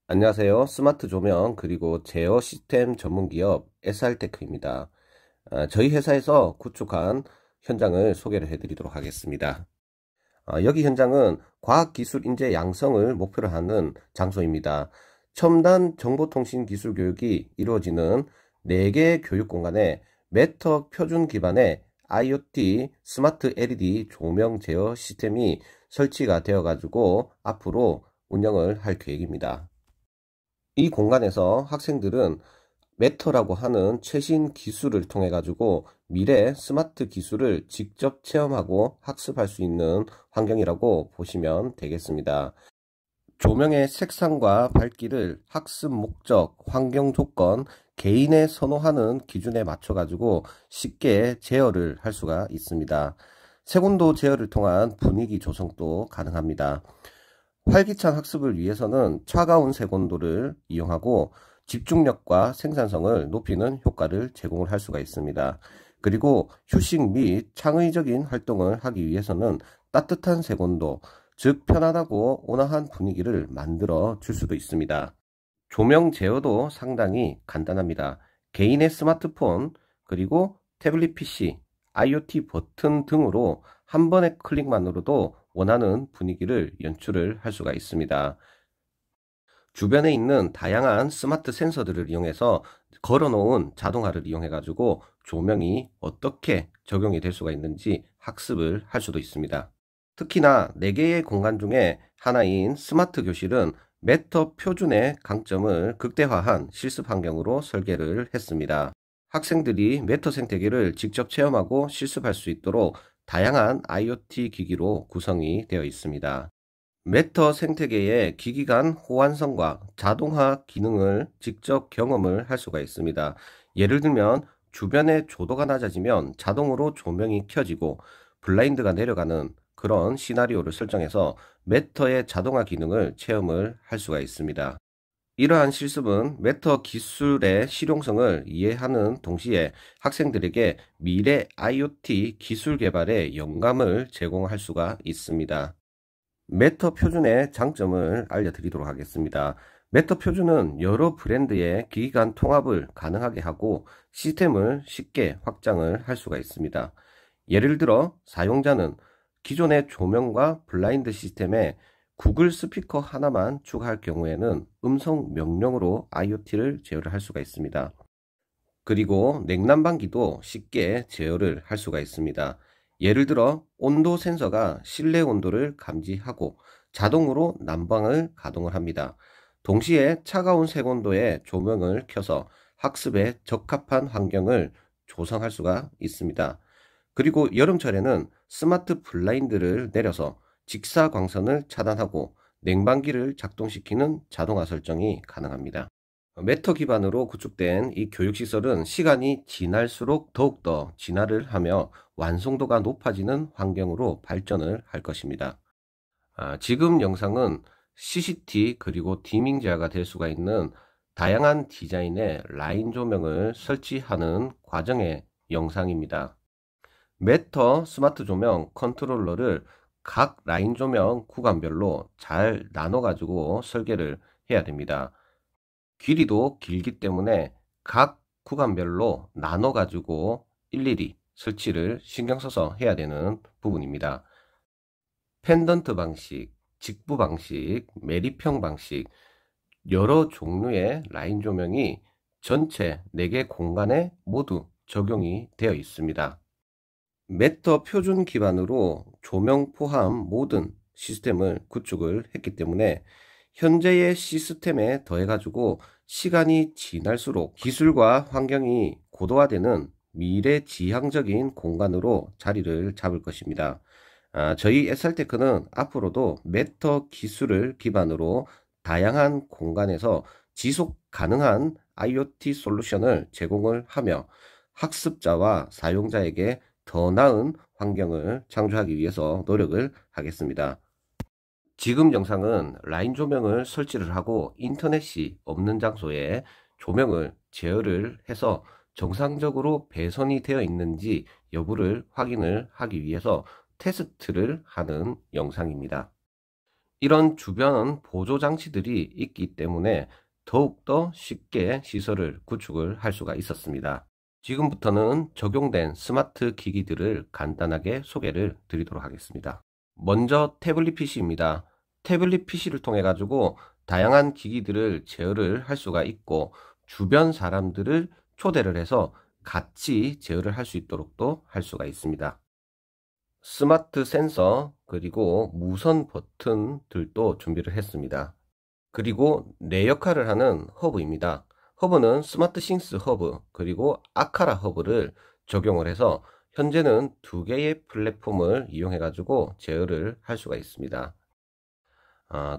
안녕하세요. 스마트 조명 그리고 제어 시스템 전문기업 SR테크입니다. 저희 회사에서 구축한 현장을 소개를 해드리도록 하겠습니다. 여기 현장은 과학기술 인재 양성을 목표로 하는 장소입니다. 첨단 정보통신 기술 교육이 이루어지는 4개 교육 공간에 메터 표준 기반의 IoT 스마트 LED 조명 제어 시스템이 설치가 되어 가지고 앞으로 운영을 할 계획입니다. 이 공간에서 학생들은 메터라고 하는 최신 기술을 통해 가지고 미래 스마트 기술을 직접 체험하고 학습할 수 있는 환경이라고 보시면 되겠습니다. 조명의 색상과 밝기를 학습 목적, 환경 조건, 개인의 선호하는 기준에 맞춰 가지고 쉽게 제어를 할 수가 있습니다. 색온도 제어를 통한 분위기 조성도 가능합니다. 활기찬 학습을 위해서는 차가운 색온도를 이용하고 집중력과 생산성을 높이는 효과를 제공을 할 수가 있습니다. 그리고 휴식 및 창의적인 활동을 하기 위해서는 따뜻한 색온도, 즉 편안하고 온화한 분위기를 만들어 줄 수도 있습니다. 조명 제어도 상당히 간단합니다. 개인의 스마트폰, 그리고 태블릿 PC, IoT 버튼 등으로 한 번의 클릭만으로도 원하는 분위기를 연출을 할 수가 있습니다. 주변에 있는 다양한 스마트 센서들을 이용해서 걸어놓은 자동화를 이용해 가지고 조명이 어떻게 적용이 될 수가 있는지 학습을 할 수도 있습니다. 특히나 4개의 공간 중에 하나인 스마트 교실은 메터 표준의 강점을 극대화한 실습 환경으로 설계를 했습니다. 학생들이 메터 생태계를 직접 체험하고 실습할 수 있도록 다양한 IoT 기기로 구성이 되어 있습니다. 메터 생태계의 기기 간 호환성과 자동화 기능을 직접 경험을 할 수가 있습니다. 예를 들면 주변의 조도가 낮아지면 자동으로 조명이 켜지고 블라인드가 내려가는 그런 시나리오를 설정해서 메터의 자동화 기능을 체험을 할 수가 있습니다. 이러한 실습은 메터 기술의 실용성을 이해하는 동시에 학생들에게 미래 IoT 기술 개발에 영감을 제공할 수가 있습니다. 메터 표준의 장점을 알려드리도록 하겠습니다. 메터 표준은 여러 브랜드의 기기 간 통합을 가능하게 하고 시스템을 쉽게 확장을 할 수가 있습니다. 예를 들어 사용자는 기존의 조명과 블라인드 시스템에 구글 스피커 하나만 추가할 경우에는 음성 명령으로 IoT를 제어를 할 수가 있습니다. 그리고 냉난방기도 쉽게 제어를 할 수가 있습니다. 예를 들어 온도 센서가 실내 온도를 감지하고 자동으로 난방을 가동을 합니다. 동시에 차가운 색온도의 조명을 켜서 학습에 적합한 환경을 조성할 수가 있습니다. 그리고 여름철에는 스마트 블라인드를 내려서 직사광선을 차단하고 냉방기를 작동시키는 자동화 설정이 가능합니다. 메터 기반으로 구축된 이 교육시설은 시간이 지날수록 더욱더 진화를 하며 완성도가 높아지는 환경으로 발전을 할 것입니다. 지금 영상은 CCT 그리고 디밍 제어가 될 수가 있는 다양한 디자인의 라인 조명을 설치하는 과정의 영상입니다. 메터 스마트 조명 컨트롤러를 각 라인 조명 구간별로 잘 나눠 가지고 설계를 해야 됩니다. 길이도 길기 때문에 각 구간별로 나눠 가지고 일일이 설치를 신경 써서 해야 되는 부분입니다. 펜던트 방식, 직부 방식, 매립형 방식, 여러 종류의 라인 조명이 전체 4개 공간에 모두 적용이 되어 있습니다. 메터 표준 기반으로 조명 포함 모든 시스템을 구축을 했기 때문에 현재의 시스템에 더해 가지고 시간이 지날수록 기술과 환경이 고도화되는 미래지향적인 공간으로 자리를 잡을 것입니다. 저희 SR테크는 앞으로도 메터 기술을 기반으로 다양한 공간에서 지속 가능한 IoT 솔루션을 제공을 하며 학습자와 사용자에게 더 나은 환경을 창조하기 위해서 노력을 하겠습니다. 지금 영상은 라인 조명을 설치를 하고 인터넷이 없는 장소에 조명을 제어를 해서 정상적으로 배선이 되어 있는지 여부를 확인을 하기 위해서 테스트를 하는 영상입니다. 이런 주변 보조 장치들이 있기 때문에 더욱더 쉽게 시설을 구축을 할 수가 있었습니다. 지금부터는 적용된 스마트 기기들을 간단하게 소개를 드리도록 하겠습니다. 먼저 태블릿 PC입니다. 태블릿 PC를 통해 가지고 다양한 기기들을 제어를 할 수가 있고 주변 사람들을 초대를 해서 같이 제어를 할 수 있도록도 할 수가 있습니다. 스마트 센서 그리고 무선 버튼들도 준비를 했습니다. 그리고 내 역할을 하는 허브입니다. 허브는 스마트 싱스 허브 그리고 아카라 허브를 적용을 해서 현재는 두 개의 플랫폼을 이용해 가지고 제어를 할 수가 있습니다.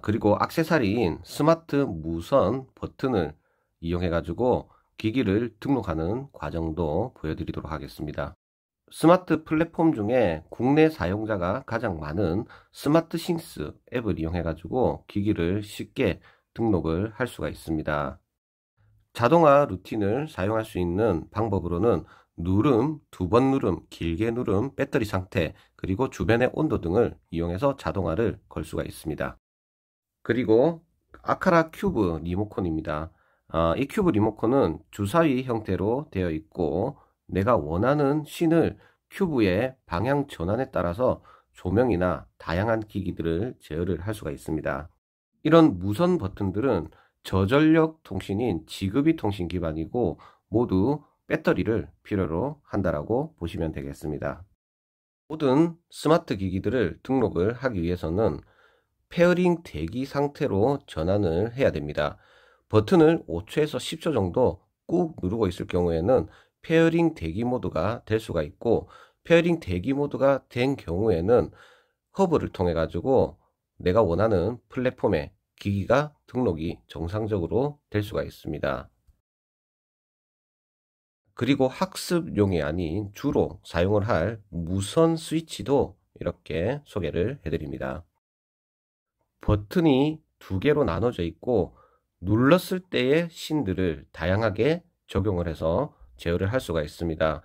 그리고 액세서리인 스마트 무선 버튼을 이용해 가지고 기기를 등록하는 과정도 보여드리도록 하겠습니다. 스마트 플랫폼 중에 국내 사용자가 가장 많은 스마트 싱스 앱을 이용해 가지고 기기를 쉽게 등록을 할 수가 있습니다. 자동화 루틴을 사용할 수 있는 방법으로는 누름, 두 번 누름, 길게 누름, 배터리 상태, 그리고 주변의 온도 등을 이용해서 자동화를 걸 수가 있습니다. 그리고 아카라 큐브 리모컨입니다. 이 큐브 리모컨은 주사위 형태로 되어 있고 내가 원하는 씬을 큐브의 방향 전환에 따라서 조명이나 다양한 기기들을 제어를 할 수가 있습니다. 이런 무선 버튼들은 저전력 통신인 지급이 통신 기반이고 모두 배터리를 필요로 한다라고 보시면 되겠습니다. 모든 스마트 기기들을 등록을 하기 위해서는 페어링 대기 상태로 전환을 해야 됩니다. 버튼을 5초에서 10초 정도 꾹 누르고 있을 경우에는 페어링 대기 모드가 될 수가 있고 페어링 대기 모드가 된 경우에는 허브를 통해 가지고 내가 원하는 플랫폼에 기기가 등록이 정상적으로 될 수가 있습니다. 그리고 학습용이 아닌 주로 사용을 할 무선 스위치도 이렇게 소개를 해드립니다. 버튼이 두 개로 나눠져 있고 눌렀을 때의 씬들을 다양하게 적용을 해서 제어를 할 수가 있습니다.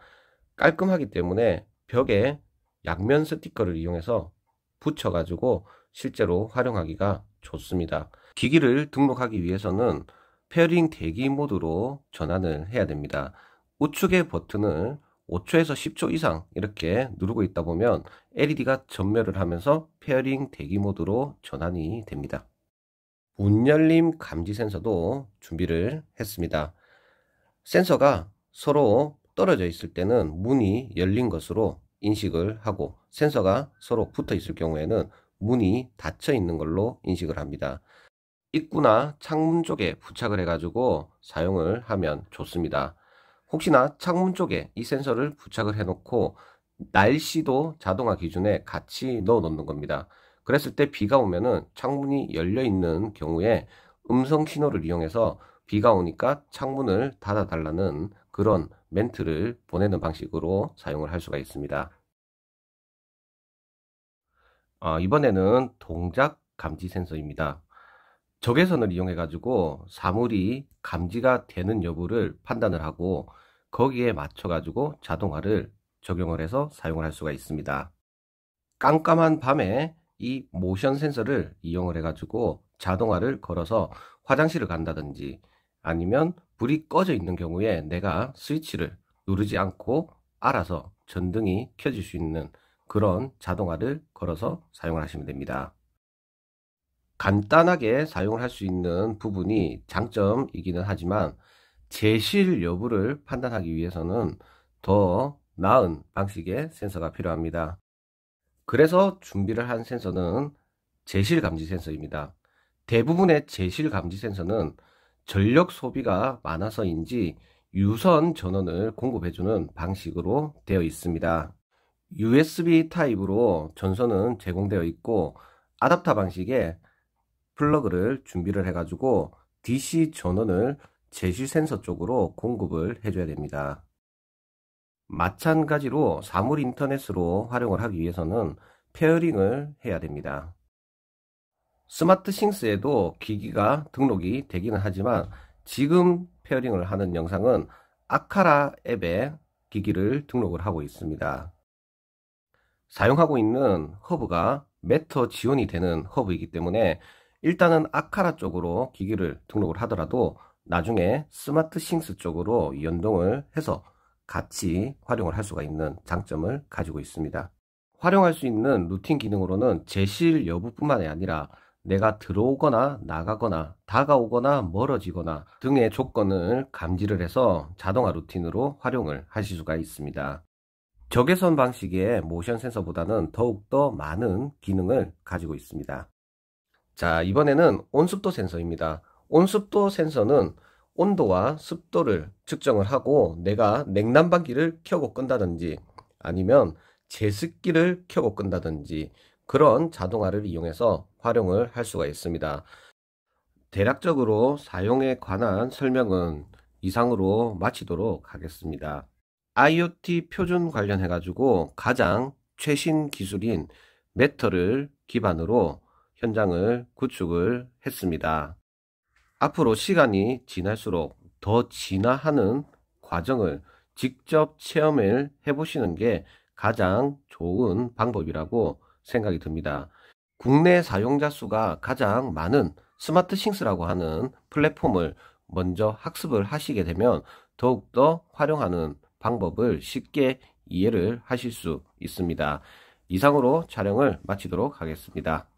깔끔하기 때문에 벽에 양면 스티커를 이용해서 붙여 가지고 실제로 활용하기가 좋습니다. 기기를 등록하기 위해서는 페어링 대기 모드로 전환을 해야 됩니다. 우측의 버튼을 5초에서 10초 이상 이렇게 누르고 있다 보면 LED가 전멸을 하면서 페어링 대기 모드로 전환이 됩니다. 문 열림 감지 센서도 준비를 했습니다. 센서가 서로 떨어져 있을 때는 문이 열린 것으로 인식을 하고 센서가 서로 붙어 있을 경우에는 문이 닫혀 있는 걸로 인식을 합니다. 입구나 창문 쪽에 부착을 해 가지고 사용을 하면 좋습니다. 혹시나 창문 쪽에 이 센서를 부착을 해 놓고 날씨도 자동화 기준에 같이 넣어 놓는 겁니다. 그랬을 때 비가 오면은 창문이 열려 있는 경우에 음성 신호를 이용해서 비가 오니까 창문을 닫아 달라는 그런 멘트를 보내는 방식으로 사용을 할 수가 있습니다. 이번에는 동작 감지 센서입니다. 적외선을 이용해 가지고 사물이 감지가 되는 여부를 판단을 하고 거기에 맞춰 가지고 자동화를 적용을 해서 사용을 할 수가 있습니다. 깜깜한 밤에 이 모션 센서를 이용을 해 가지고 자동화를 걸어서 화장실을 간다든지 아니면 불이 꺼져 있는 경우에 내가 스위치를 누르지 않고 알아서 전등이 켜질 수 있는 그런 자동화를 걸어서 사용을 하시면 됩니다. 간단하게 사용을 할 수 있는 부분이 장점이기는 하지만 제실 여부를 판단하기 위해서는 더 나은 방식의 센서가 필요합니다. 그래서 준비를 한 센서는 제실 감지 센서입니다. 대부분의 제실 감지 센서는 전력 소비가 많아서인지 유선 전원을 공급해주는 방식으로 되어 있습니다. USB 타입으로 전선은 제공되어 있고 아답터 방식의 플러그를 준비를 해가지고 DC 전원을 제실 센서 쪽으로 공급을 해줘야 됩니다. 마찬가지로 사물 인터넷으로 활용을 하기 위해서는 페어링을 해야 됩니다. 스마트 싱스에도 기기가 등록이 되기는 하지만 지금 페어링을 하는 영상은 아카라 앱에 기기를 등록을 하고 있습니다. 사용하고 있는 허브가 매터 지원이 되는 허브이기 때문에 일단은 아카라 쪽으로 기기를 등록을 하더라도 나중에 스마트싱스 쪽으로 연동을 해서 같이 활용을 할 수가 있는 장점을 가지고 있습니다. 활용할 수 있는 루틴 기능으로는 제실 여부뿐만이 아니라 내가 들어오거나 나가거나 다가오거나 멀어지거나 등의 조건을 감지를 해서 자동화 루틴으로 활용을 하실 수가 있습니다. 적외선 방식의 모션 센서보다는 더욱더 많은 기능을 가지고 있습니다. 자, 이번에는 온습도 센서입니다. 온습도 센서는 온도와 습도를 측정을 하고 내가 냉난방기를 켜고 끈다든지 아니면 제습기를 켜고 끈다든지 그런 자동화를 이용해서 활용을 할 수가 있습니다. 대략적으로 사용에 관한 설명은 이상으로 마치도록 하겠습니다. IoT 표준 관련해 가지고 가장 최신 기술인 매터를 기반으로 현장을 구축을 했습니다. 앞으로 시간이 지날수록 더 진화하는 과정을 직접 체험을 해보시는 게 가장 좋은 방법이라고 생각이 듭니다. 국내 사용자 수가 가장 많은 스마트싱스라고 하는 플랫폼을 먼저 학습을 하시게 되면 더욱더 활용하는 방법을 쉽게 이해를 하실 수 있습니다. 이상으로 촬영을 마치도록 하겠습니다.